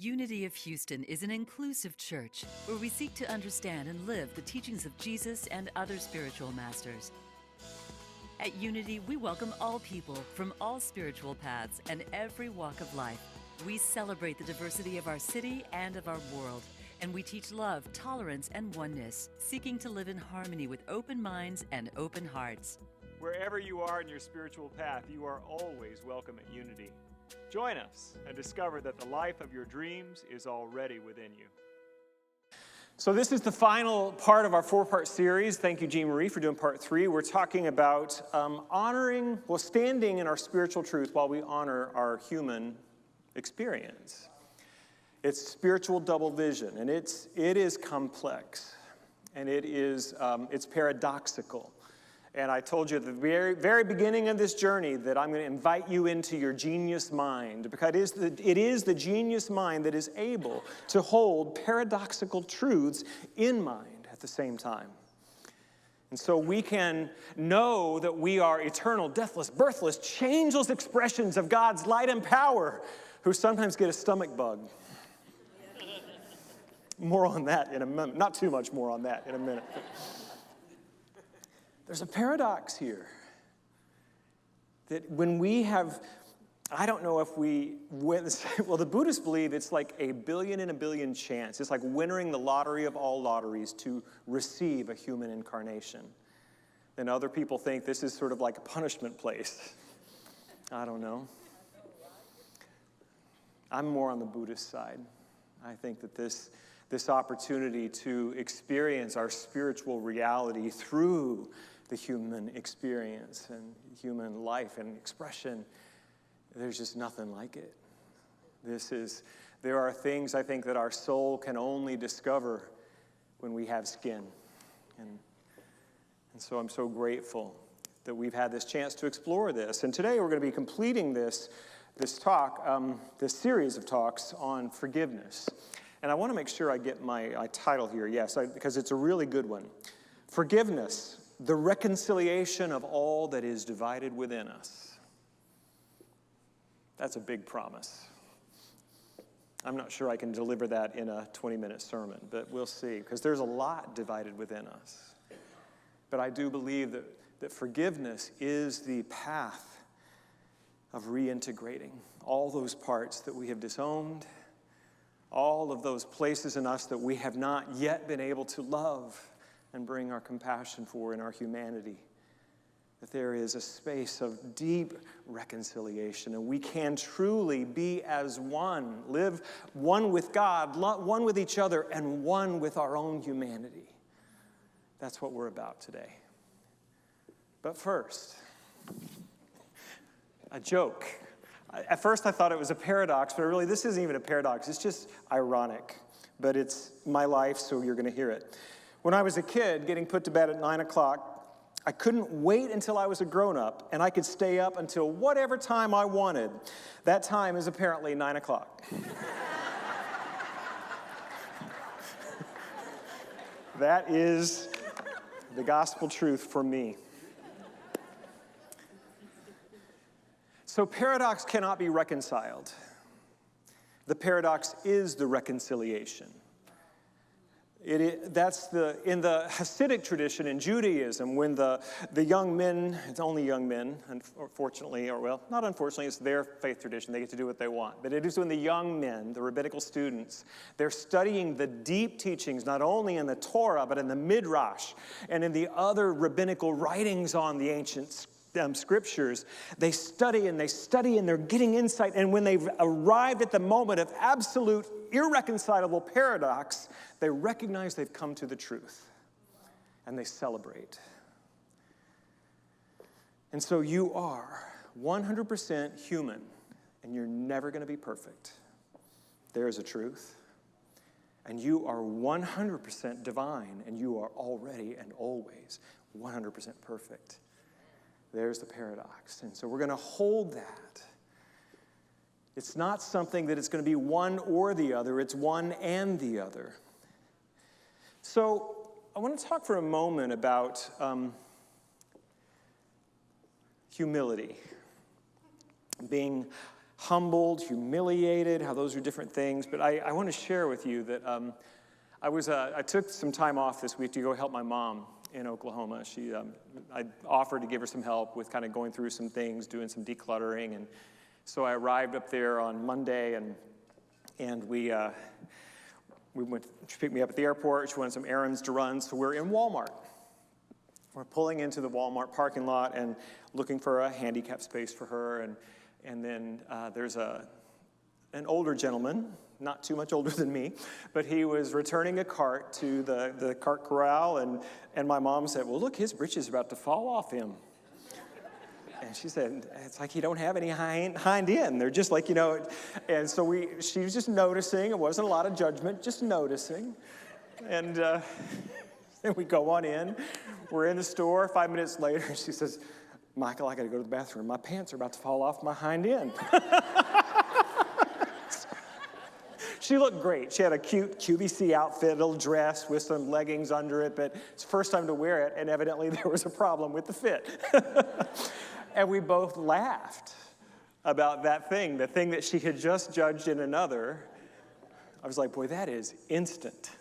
Unity of Houston is an inclusive church where we seek to understand and live the teachings of Jesus and other spiritual masters. At Unity, we welcome all people from all spiritual paths and every walk of life. We celebrate the diversity of our city and of our world, and we teach love, tolerance, and oneness, seeking to live in harmony with open minds and open hearts. Wherever you are in your spiritual path, you are always welcome at Unity. Join us and discover that the life of your dreams is already within you. So this is the final part of our four-part series. Thank you, Jean Marie, for doing part 3. We're talking about standing in our spiritual truth while we honor our human experience. It's spiritual double vision, and it is complex, and it's paradoxical. And I told you at the very, very beginning of this journey that I'm going to invite you into your genius mind, because it is the genius mind that is able to hold paradoxical truths in mind at the same time. And so we can know that we are eternal, deathless, birthless, changeless expressions of God's light and power who sometimes get a stomach bug. More on that in a minute. Not too much more on that in a minute. There's a paradox here that when we have, I don't know if the Buddhists believe it's like a billion in a billion chance. It's like winning the lottery of all lotteries to receive a human incarnation. And other people think this is sort of like a punishment place. I don't know. I'm more on the Buddhist side. I think that this opportunity to experience our spiritual reality through the human experience and human life and expression, there's just nothing like it. There are things I think that our soul can only discover when we have skin. And so I'm so grateful that we've had this chance to explore this. And today we're going to be completing this series of talks on forgiveness. And I want to make sure I get my title here, because it's a really good one. Forgiveness, the reconciliation of all that is divided within us. That's a big promise. I'm not sure I can deliver that in a 20-minute sermon, but we'll see, because there's a lot divided within us. But I do believe that forgiveness is the path of reintegrating all those parts that we have disowned, all of those places in us that we have not yet been able to love and bring our compassion for in our humanity. That there is a space of deep reconciliation, and we can truly be as one, live one with God, one with each other, and one with our own humanity. That's what we're about today. But first, a joke. At first I thought it was a paradox, but really this isn't even a paradox. It's just ironic, but it's my life, so you're going to hear it. When I was a kid, getting put to bed at 9 o'clock, I couldn't wait until I was a grown-up, and I could stay up until whatever time I wanted. That time is apparently 9 o'clock. That is the gospel truth for me. So paradox cannot be reconciled. The paradox is the reconciliation. In the Hasidic tradition in Judaism, when the young men, it's only young men, unfortunately, not unfortunately, it's their faith tradition, they get to do what they want. But it is when the young men, the rabbinical students, they're studying the deep teachings, not only in the Torah, but in the Midrash, and in the other rabbinical writings on the ancient scriptures. They study and they're getting insight, and when they've arrived at the moment of absolute irreconcilable paradox, they recognize they've come to the truth, and they celebrate. And so you are 100% human, and you're never going to be perfect. There is a truth. And you are 100% divine, and you are already and always 100% perfect. There's the paradox. And so we're going to hold that. It's not something that it's going to be one or the other. It's one and the other. So I want to talk for a moment about humility. Being humbled, humiliated, how those are different things. But I want to share with you that I took some time off this week to go help my mom in Oklahoma. I offered to give her some help with kind of going through some things, doing some decluttering. And so I arrived up there on Monday, and we went to pick me up at the airport. She wanted some errands to run, so we're in Walmart. We're pulling into the Walmart parking lot and looking for a handicap space for her. And then there's an older gentleman, not too much older than me, but he was returning a cart to the cart corral, and my mom said, well, look, his britches are about to fall off him. And she said, it's like he don't have any hind end. They're just like, and so she was just noticing. It wasn't a lot of judgment, just noticing. And then we go on in. We're in the store. 5 minutes later, she says, Michael, I got to go to the bathroom. My pants are about to fall off my hind end. She looked great. She had a cute QVC outfit, a little dress with some leggings under it, but it's the first time to wear it, and evidently there was a problem with the fit. And we both laughed about that thing, the thing that she had just judged in another. I was like, boy, that is instant.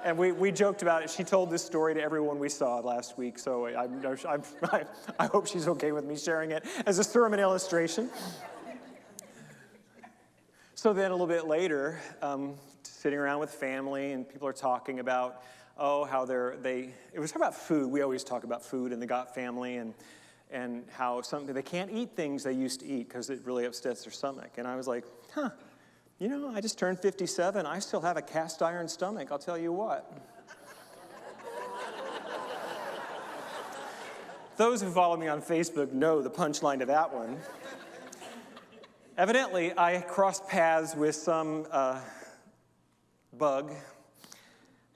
And we joked about it. She told this story to everyone we saw last week, so I hope she's okay with me sharing it as a sermon illustration. So then a little bit later, sitting around with family, and people are talking about, how it was about food. We always talk about food in the Gott family, and how they can't eat things they used to eat because it really upsets their stomach. And I was like, I just turned 57. I still have a cast iron stomach, I'll tell you what. Those who follow me on Facebook know the punchline to that one. Evidently, I crossed paths with some bug,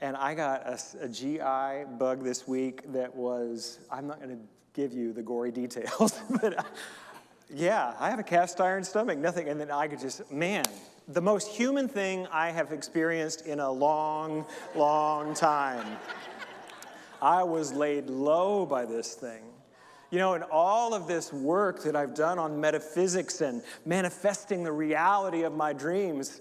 and I got a GI bug this week that was, I'm not going to give you the gory details, but yeah, I have a cast iron stomach, nothing, and then I could just, the most human thing I have experienced in a long, long time. I was laid low by this thing. And all of this work that I've done on metaphysics and manifesting the reality of my dreams,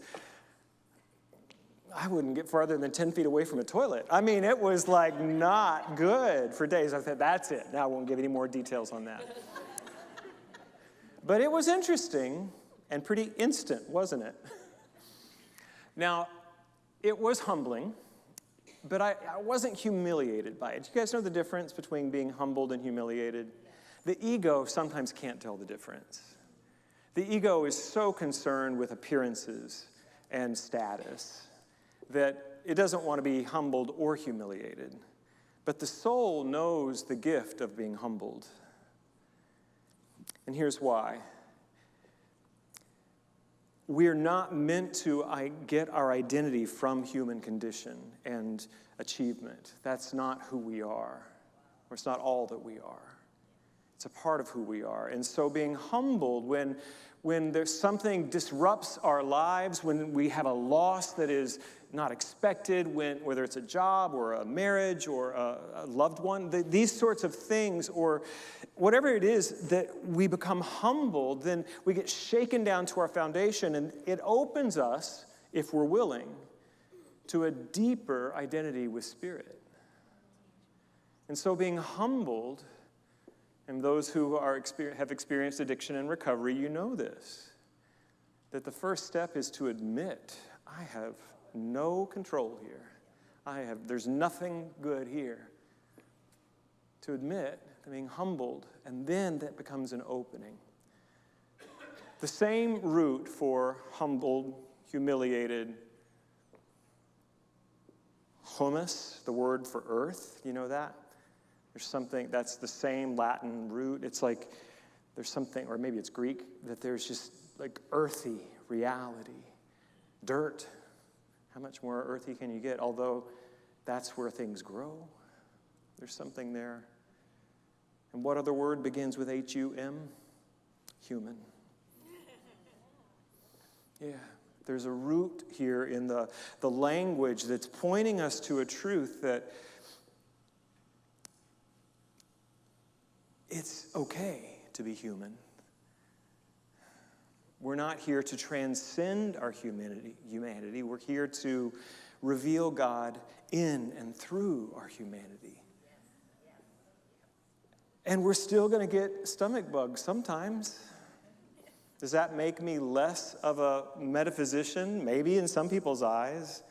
I wouldn't get farther than 10 feet away from a toilet. It was like not good for days. I said, that's it. Now I won't give any more details on that. But it was interesting and pretty instant, wasn't it? Now, it was humbling, but I wasn't humiliated by it. Do you guys know the difference between being humbled and humiliated? The ego sometimes can't tell the difference. The ego is so concerned with appearances and status that it doesn't want to be humbled or humiliated. But the soul knows the gift of being humbled. And here's why. We're not meant to get our identity from human condition and achievement. That's not who we are. Or it's not all that we are. It's a part of who we are. And so being humbled when there's something disrupts our lives, when we have a loss that is not expected, whether it's a job or a marriage or a loved one, these sorts of things, or whatever it is that we become humbled, then we get shaken down to our foundation, and it opens us, if we're willing, to a deeper identity with Spirit. And so being humbled, and those who have experienced addiction and recovery, you know this, that the first step is to admit, I have no control here. There's nothing good here. To admit, being humbled, and then that becomes an opening. The same root for humbled, humiliated, humus, the word for earth, you know that? There's something, that's the same Latin root. It's like there's something, or maybe it's Greek, that there's just like earthy reality. Dirt. How much more earthy can you get? Although that's where things grow. There's something there. And what other word begins with H-U-M? Human. Yeah. There's a root here in the language that's pointing us to a truth that it's okay to be human. We're not here to transcend our humanity. We're here to reveal God in and through our humanity. And we're still going to get stomach bugs sometimes. Does that make me less of a metaphysician? Maybe in some people's eyes.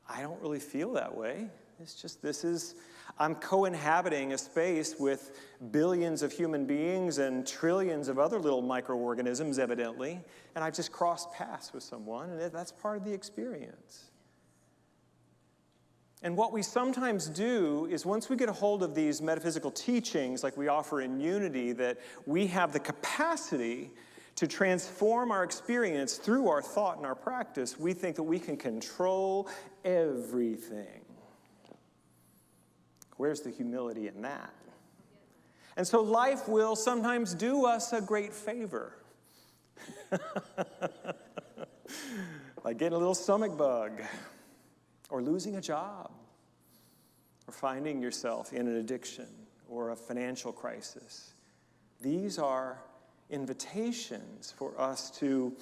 I don't really feel that way. It's just I'm co-inhabiting a space with billions of human beings and trillions of other little microorganisms, evidently, and I've just crossed paths with someone, and that's part of the experience. And what we sometimes do is once we get a hold of these metaphysical teachings, like we offer in Unity, that we have the capacity to transform our experience through our thought and our practice, we think that we can control everything. Where's the humility in that? And so life will sometimes do us a great favor. Like getting a little stomach bug, or losing a job, or finding yourself in an addiction, or a financial crisis. These are invitations for us to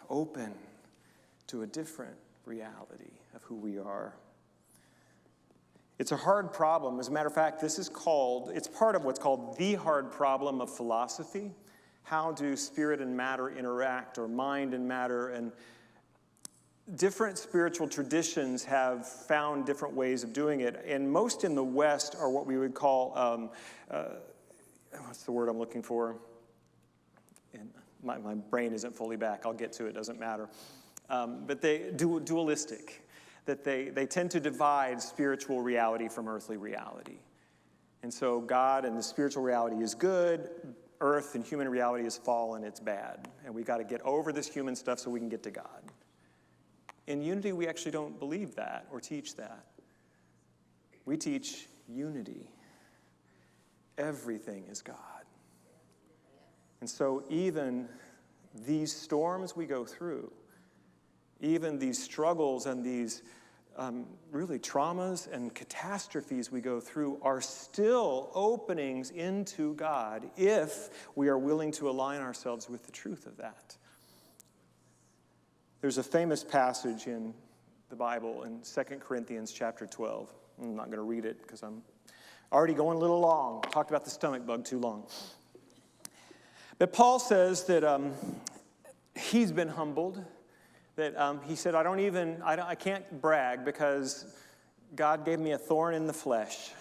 open to a different reality of who we are. It's a hard problem. As a matter of fact, it's part of what's called the hard problem of philosophy. How do spirit and matter interact, or mind and matter? And different spiritual traditions have found different ways of doing it. And most in the West are what we would call, what's the word I'm looking for? And my brain isn't fully back. I'll get to it, doesn't matter. But they dualistic. That they tend to divide spiritual reality from earthly reality. And so God and the spiritual reality is good, earth and human reality is fallen, it's bad. And we got to get over this human stuff so we can get to God. In Unity, we actually don't believe that or teach that. We teach unity. Everything is God. And so even these storms we go through, even these struggles and these really traumas and catastrophes we go through are still openings into God if we are willing to align ourselves with the truth of that. There's a famous passage in the Bible in 2 Corinthians chapter 12. I'm not going to read it because I'm already going a little long. Talked about the stomach bug too long. But Paul says that he's been humbled. That he said, I can't brag because God gave me a thorn in the flesh.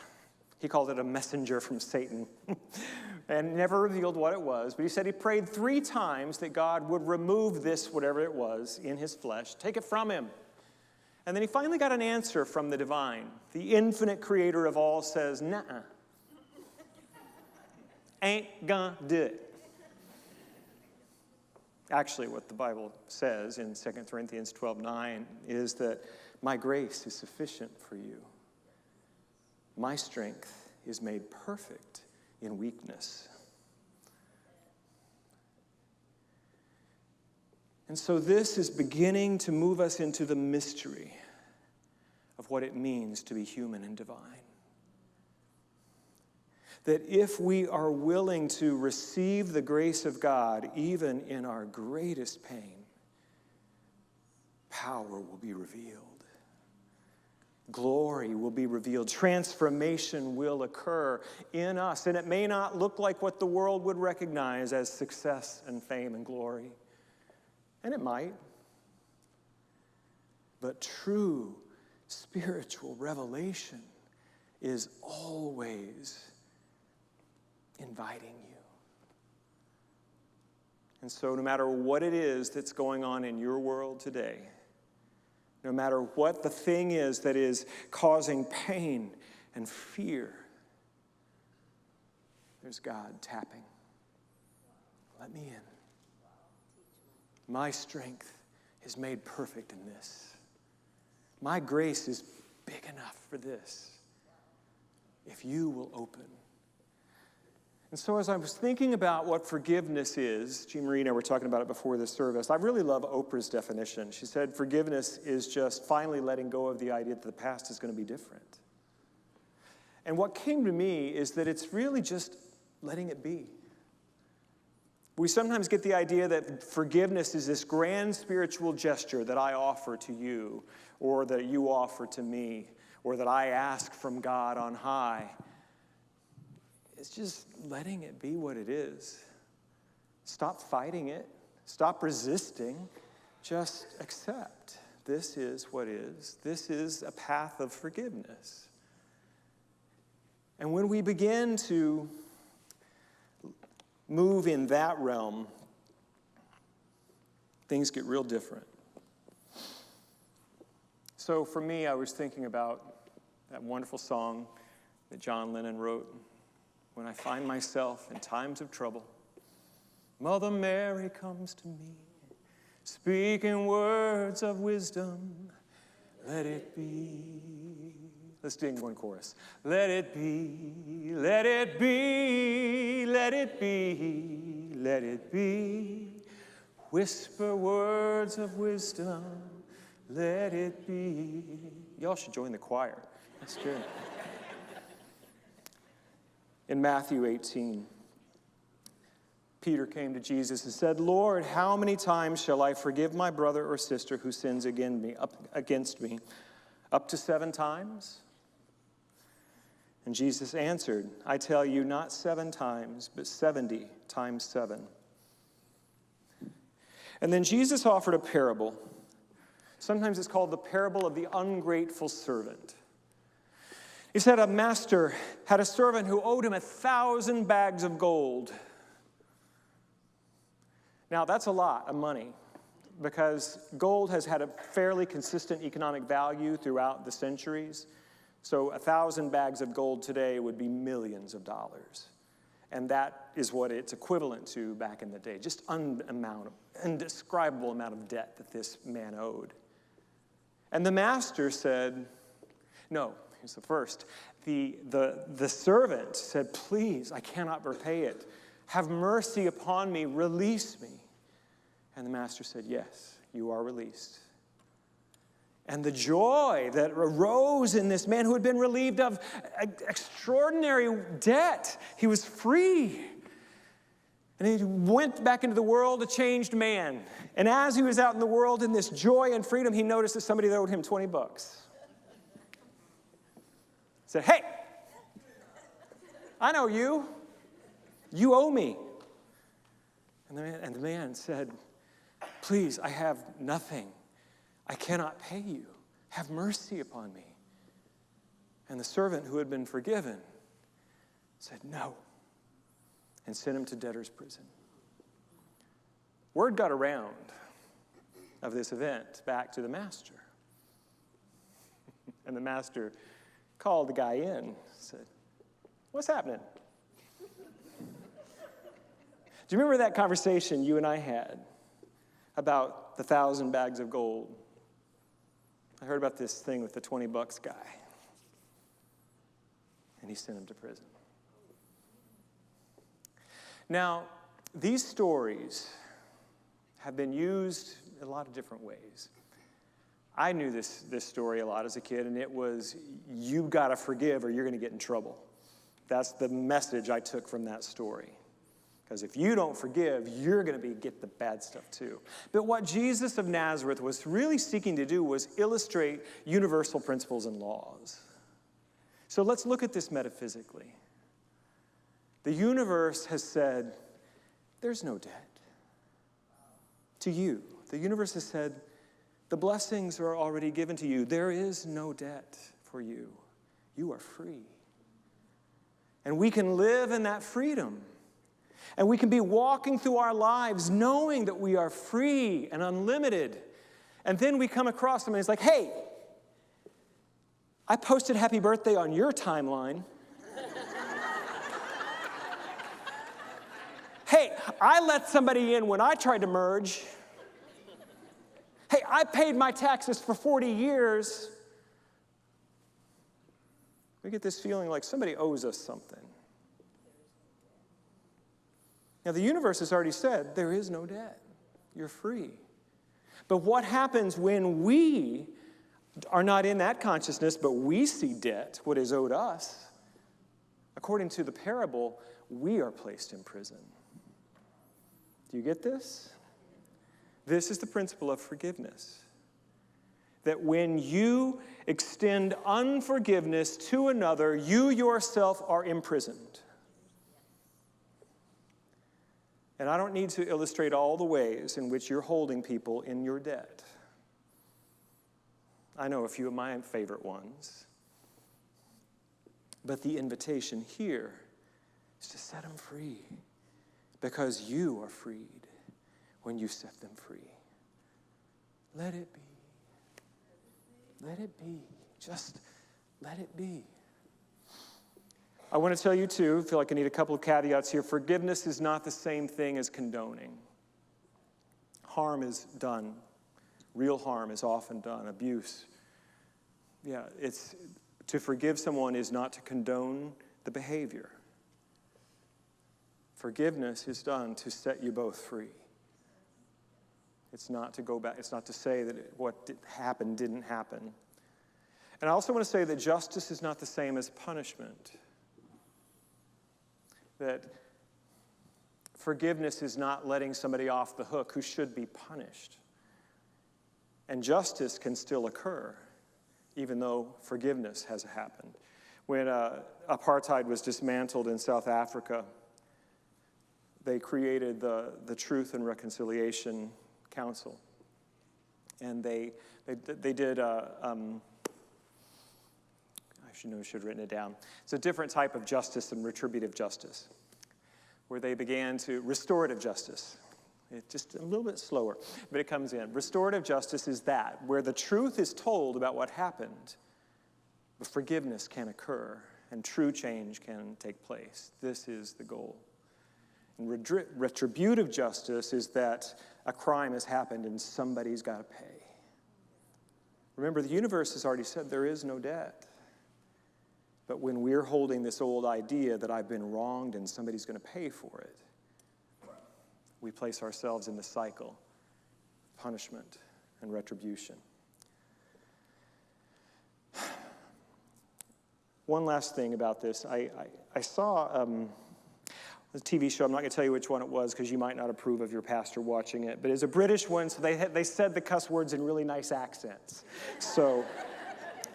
He called it a messenger from Satan and never revealed what it was. But he said he prayed 3 times that God would remove this, whatever it was, in his flesh, take it from him. And then he finally got an answer from the divine. The infinite creator of all says, nuh-uh. Ain't gonna do it. Actually, what the Bible says in 2 Corinthians 12:9 is that my grace is sufficient for you. My strength is made perfect in weakness. And so this is beginning to move us into the mystery of what it means to be human and divine. That if we are willing to receive the grace of God, even in our greatest pain, power will be revealed. Glory will be revealed. Transformation will occur in us. And it may not look like what the world would recognize as success and fame and glory. And it might. But true spiritual revelation is always inviting you. And so no matter what it is that's going on in your world today, no matter what the thing is that is causing pain and fear, there's God tapping. Let me in. My strength is made perfect in this. My grace is big enough for this. If you will open. And so as I was thinking about what forgiveness is, Jean Marie and I were talking about it before this service, I really love Oprah's definition. She said forgiveness is just finally letting go of the idea that the past is going to be different. And what came to me is that it's really just letting it be. We sometimes get the idea that forgiveness is this grand spiritual gesture that I offer to you, or that you offer to me, or that I ask from God on high. It's just letting it be what it is. Stop fighting it. Stop resisting. Just accept. This is what is. This is a path of forgiveness. And when we begin to move in that realm, things get real different. So for me, I was thinking about that wonderful song that John Lennon wrote, "When I find myself in times of trouble, Mother Mary comes to me, speaking words of wisdom, let it be." Let's sing one chorus. Let it be, let it be, let it be, let it be. Whisper words of wisdom, let it be. Y'all should join the choir. That's good. In Matthew 18, Peter came to Jesus and said, "Lord, how many times shall I forgive my brother or sister who sins against me? Up to 7 times?" And Jesus answered, "I tell you, not 7 times, but 70 times 7. And then Jesus offered a parable. Sometimes it's called the parable of the ungrateful servant. He said a master had a servant who owed him 1,000 bags of gold. Now, that's a lot of money, because gold has had a fairly consistent economic value throughout the centuries. So 1,000 bags of gold today would be millions of dollars. And that is what it's equivalent to back in the day. Just indescribable amount of debt that this man owed. And the master said, no, here's the first. The servant said, "Please, I cannot repay it. Have mercy upon me, release me." And the master said, "Yes, you are released." And the joy that arose in this man who had been relieved of extraordinary debt, he was free. And he went back into the world a changed man. And as he was out in the world in this joy and freedom, he noticed that somebody owed him $20. He said, "Hey, I know you. You owe me." And the man said, "Please, I have nothing. I cannot pay you. Have mercy upon me." And the servant who had been forgiven said no, and sent him to debtor's prison. Word got around of this event back to the master. And the master called the guy in and said, "What's happening? Do you remember that conversation you and I had about the 1,000 bags of gold? I heard about this thing with the $20 guy." And he sent him to prison. Now, these stories have been used in a lot of different ways. I knew this story a lot as a kid, and it was, you got to forgive or you're going to get in trouble. That's the message I took from that story. Because if you don't forgive, you're going to get the bad stuff too. But what Jesus of Nazareth was really seeking to do was illustrate universal principles and laws. So let's look at this metaphysically. The universe has said, there's no debt. To you, the universe has said, the blessings are already given to you. There is no debt for you. You are free. And we can live in that freedom. And we can be walking through our lives knowing that we are free and unlimited. And then we come across somebody who's like, "Hey, I posted happy birthday on your timeline. Hey, I let somebody in when I tried to merge. Hey, I paid my taxes for 40 years. We get this feeling like somebody owes us something. Now, the universe has already said there is no debt. You're free. But what happens when we are not in that consciousness, but we see debt, what is owed us? According to the parable, we are placed in prison. Do you get this? This is the principle of forgiveness. That when you extend unforgiveness to another, you yourself are imprisoned. And I don't need to illustrate all the ways in which you're holding people in your debt. I know a few of my favorite ones. But the invitation here is to set them free, because you are freed when you set them free. Let it be. Let it be. Just let it be. I want to tell you, too, I feel like I need a couple of caveats here. Forgiveness is not the same thing as condoning. Harm is done. Real harm is often done. Abuse. Yeah, to forgive someone is not to condone the behavior. Forgiveness is done to set you both free. It's not to go back. It's not to say that what happened didn't happen. And I also want to say that justice is not the same as punishment. That forgiveness is not letting somebody off the hook who should be punished. And justice can still occur, even though forgiveness has happened. When apartheid was dismantled in South Africa, they created the Truth and Reconciliation Council. And they did, I should have written it down. It's a different type of justice than retributive justice, where they began to, restorative justice. It's just a little bit slower, but it comes in. Restorative justice is that, where the truth is told about what happened, but forgiveness can occur, and true change can take place. This is the goal. And retributive justice is that a crime has happened and somebody's got to pay. Remember, the universe has already said there is no debt. But when we're holding this old idea that I've been wronged and somebody's going to pay for it, we place ourselves in the cycle of punishment and retribution. One last thing about this. I saw a TV show. I'm not going to tell you which one it was because you might not approve of your pastor watching it. But it's a British one, so they said the cuss words in really nice accents. So,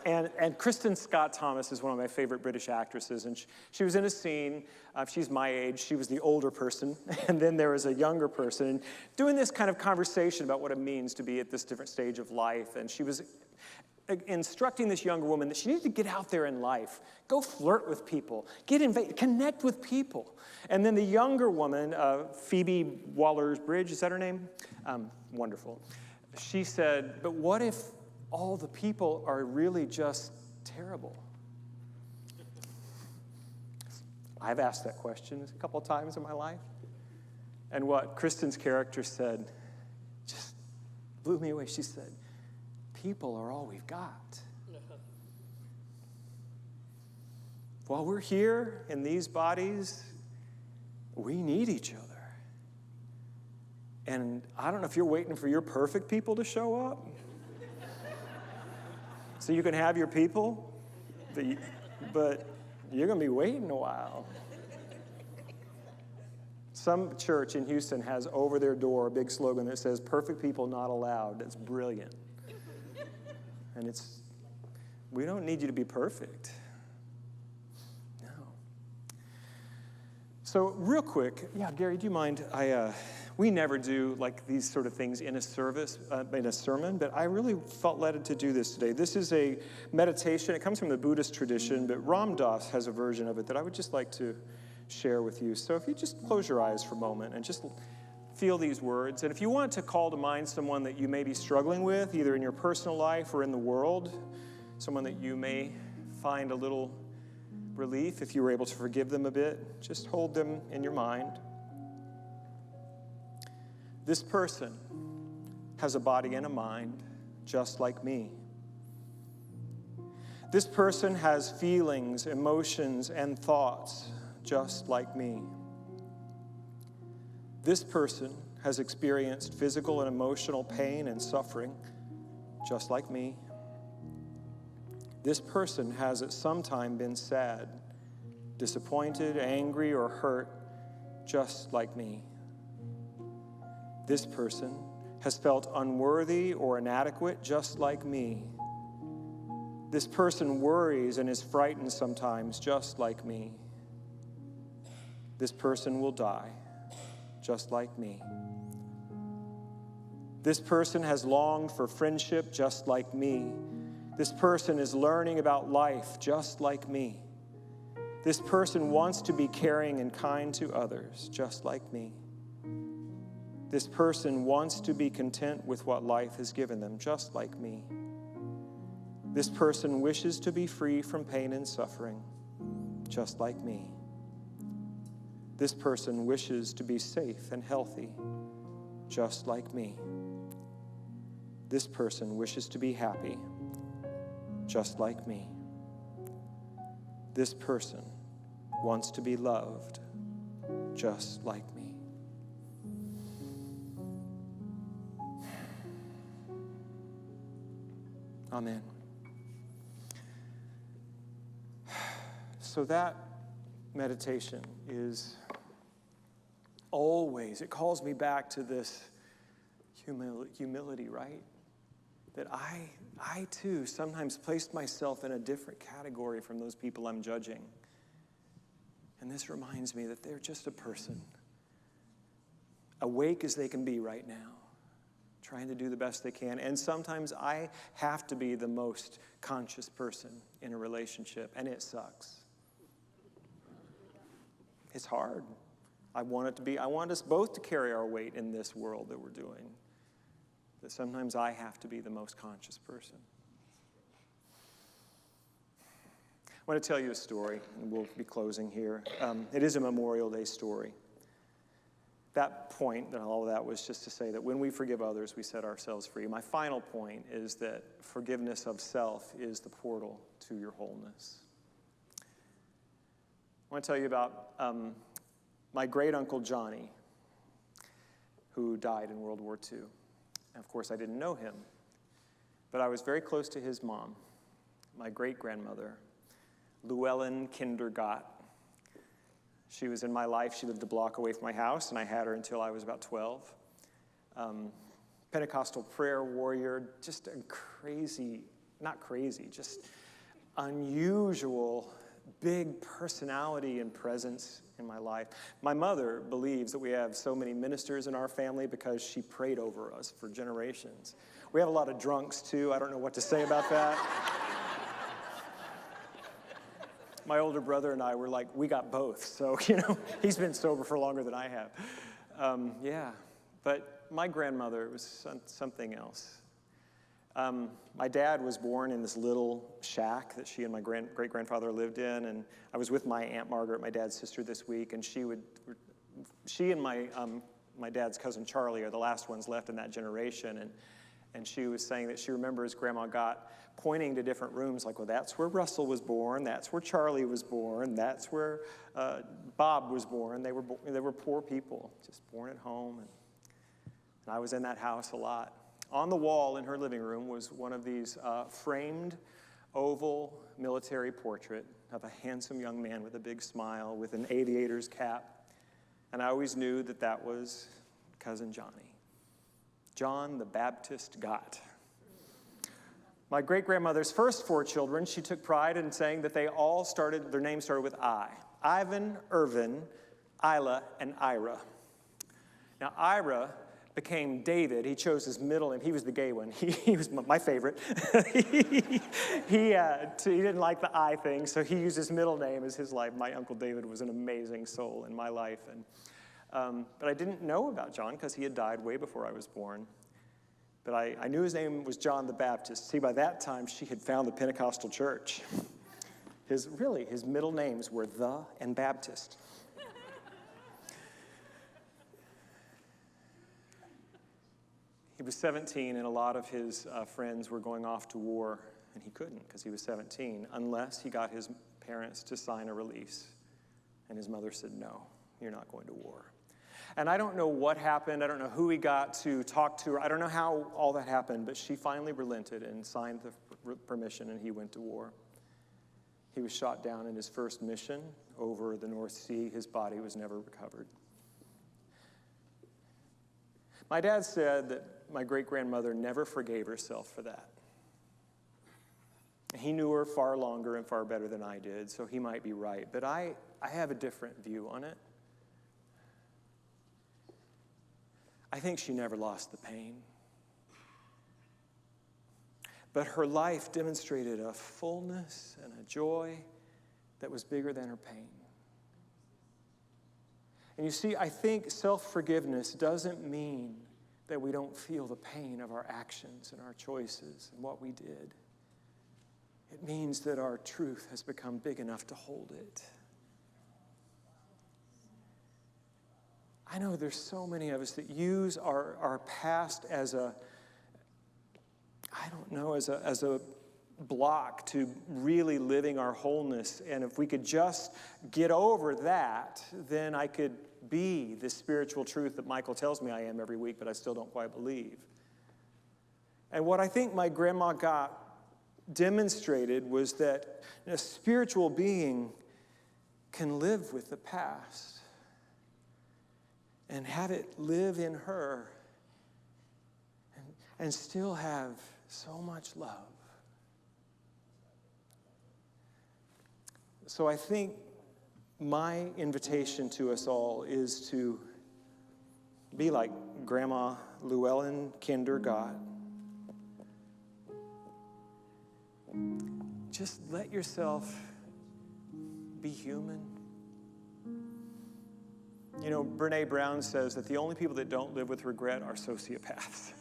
and Kristen Scott Thomas is one of my favorite British actresses. And she was in a scene. She's my age. She was the older person. And then there was a younger person. And doing this kind of conversation about what it means to be at this different stage of life. And she was instructing this younger woman that she needed to get out there in life, go flirt with people, connect with people. And then the younger woman, Phoebe Waller-Bridge, is that her name? Wonderful. She said, but what if all the people are really just terrible? I've asked that question a couple of times in my life. And what Kristen's character said just blew me away. She said, people are all we've got. While we're here in these bodies, we need each other. And I don't know if you're waiting for your perfect people to show up so you can have your people, but you're going to be waiting a while. Some church in Houston has over their door a big slogan that says, perfect people not allowed. That's brilliant. And we don't need you to be perfect. No. So real quick, yeah, Gary, do you mind? We never do like these sort of things in a service, in a sermon, but I really felt led to do this today. This is a meditation. It comes from the Buddhist tradition, but Ram Dass has a version of it that I would just like to share with you. So if you just close your eyes for a moment and just feel these words. And if you want to call to mind someone that you may be struggling with, either in your personal life or in the world, someone that you may find a little relief if you were able to forgive them a bit, just hold them in your mind. This person has a body and a mind just like me. This person has feelings, emotions, and thoughts just like me. This person has experienced physical and emotional pain and suffering just like me. This person has at some time been sad, disappointed, angry, or hurt just like me. This person has felt unworthy or inadequate just like me. This person worries and is frightened sometimes just like me. This person will die just like me. This person has longed for friendship just like me. This person is learning about life just like me. This person wants to be caring and kind to others just like me. This person wants to be content with what life has given them just like me. This person wishes to be free from pain and suffering just like me. This person wishes to be safe and healthy just like me. This person wishes to be happy just like me. This person wants to be loved just like me. Amen. So that meditation is always, it calls me back to this humility, right? That I too sometimes placed myself in a different category from those people I'm judging. And this reminds me that they're just a person, awake as they can be right now, trying to do the best they can. And sometimes I have to be the most conscious person in a relationship, and it sucks. It's hard. I want us both to carry our weight in this world that we're doing. But sometimes I have to be the most conscious person. I want to tell you a story, and we'll be closing here. It is a Memorial Day story. That point, all of that was just to say that when we forgive others, we set ourselves free. My final point is that forgiveness of self is the portal to your wholeness. I want to tell you about my great-uncle Johnny, who died in World War II. And of course, I didn't know him, but I was very close to his mom, my great-grandmother, Llewellyn Kinder Gott. She was in my life. She lived a block away from my house, and I had her until I was about 12. Pentecostal prayer warrior, just a just unusual, big personality and presence in my life. My mother believes that we have so many ministers in our family because she prayed over us for generations. We have a lot of drunks, too. I don't know what to say about that. My older brother and I were like, we got both. So, he's been sober for longer than I have. But my grandmother was something else. My dad was born in this little shack that she and my great-grandfather lived in, and I was with my Aunt Margaret, my dad's sister, this week, and she and my dad's cousin Charlie are the last ones left in that generation, and she was saying that she remembers Grandma Gott pointing to different rooms, like, well, that's where Russell was born, that's where Charlie was born, that's where Bob was born. They were poor people, just born at home, and I was in that house a lot. On the wall in her living room was one of these framed oval military portrait of a handsome young man with a big smile with an aviator's cap. And I always knew that that was Cousin Johnny. John the Baptist Gott. My great-grandmother's first 4 children, she took pride in saying that their names started with I. Ivan, Irvin, Isla, and Ira. Now, Ira became David. He chose his middle name. He was the gay one. He was my favorite. he didn't like the I thing, so he used his middle name as his life. My Uncle David was an amazing soul in my life. But I didn't know about John because he had died way before I was born. But I knew his name was John the Baptist. See, by that time, she had found the Pentecostal church. His middle names were the and Baptist. He was 17, and a lot of his friends were going off to war, and he couldn't because he was 17, unless he got his parents to sign a release. And his mother said, no, you're not going to war. And I don't know what happened. I don't know who he got to talk to her. I don't know how all that happened, but she finally relented and signed the permission, and he went to war. He was shot down in his first mission over the North Sea. His body was never recovered. My dad said that my great-grandmother never forgave herself for that. He knew her far longer and far better than I did, so he might be right. But I have a different view on it. I think she never lost the pain. But her life demonstrated a fullness and a joy that was bigger than her pain. And you see, I think self-forgiveness doesn't mean that we don't feel the pain of our actions and our choices and what we did. It means that our truth has become big enough to hold it. I know there's so many of us that use our past as a block to really living our wholeness. And if we could just get over that, then I could be the spiritual truth that Michael tells me I am every week, but I still don't quite believe. And what I think my grandma got demonstrated was that a spiritual being can live with the past and have it live in her and still have so much love. So I think my invitation to us all is to be like Grandma Llewellyn Kinder Gott. Just let yourself be human. You know, Brene Brown says that the only people that don't live with regret are sociopaths.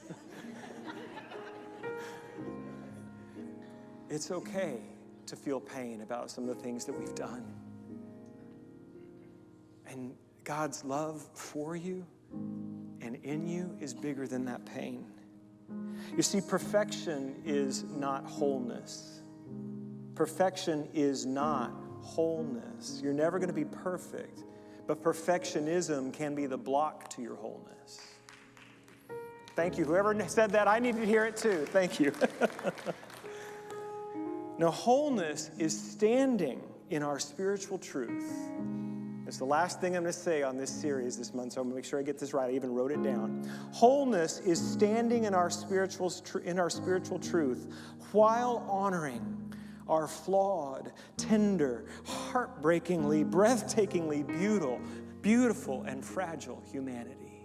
It's okay to feel pain about some of the things that we've done. And God's love for you and in you is bigger than that pain. You see, perfection is not wholeness. Perfection is not wholeness. You're never going to be perfect, but perfectionism can be the block to your wholeness. Thank you. Whoever said that, I needed to hear it too. Thank you. Now, wholeness is standing in our spiritual truth. It's the last thing I'm going to say on this series this month, so I'm going to make sure I get this right. I even wrote it down. Wholeness is standing in our spiritual truth while honoring our flawed, tender, heartbreakingly, breathtakingly beautiful, and fragile humanity.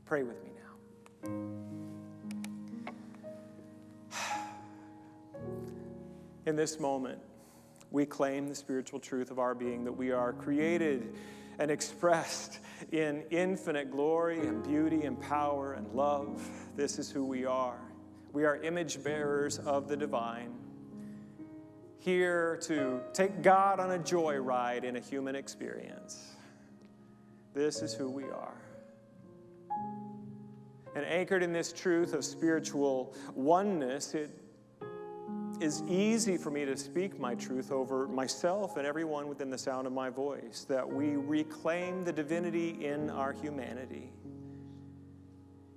Pray with me now. In this moment, we claim the spiritual truth of our being, that we are created and expressed in infinite glory and beauty and power and love. This is who we are. We are image bearers of the divine, here to take God on a joyride in a human experience. This is who we are. And anchored in this truth of spiritual oneness, it is easy for me to speak my truth over myself and everyone within the sound of my voice, that we reclaim the divinity in our humanity,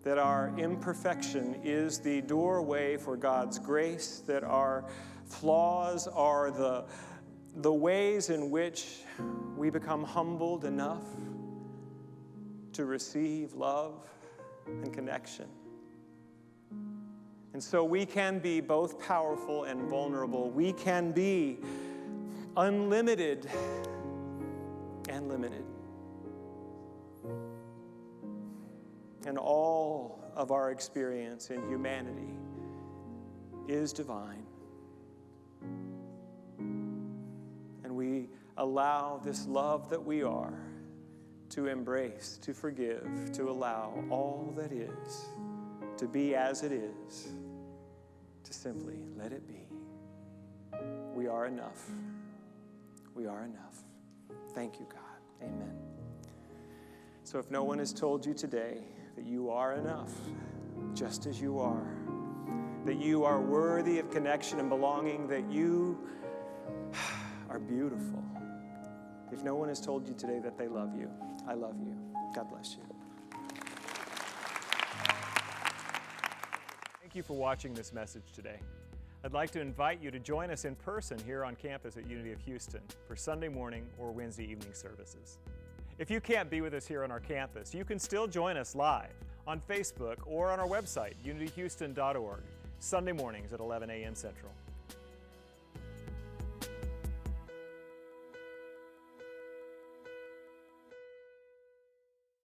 that our imperfection is the doorway for God's grace, that our flaws are the ways in which we become humbled enough to receive love and connection. And so we can be both powerful and vulnerable. We can be unlimited and limited. And all of our experience in humanity is divine. And we allow this love that we are to embrace, to forgive, to allow all that is to be as it is, to simply let it be. We are enough. We are enough. Thank you, God. Amen. So if no one has told you today that you are enough, just as you are, that you are worthy of connection and belonging, that you are beautiful. If no one has told you today that they love you, I love you. God bless you. Thank you for watching this message today. I'd like to invite you to join us in person here on campus at Unity of Houston for Sunday morning or Wednesday evening services. If you can't be with us here on our campus, you can still join us live on Facebook or on our website, unityhouston.org, Sunday mornings at 11 a.m. Central.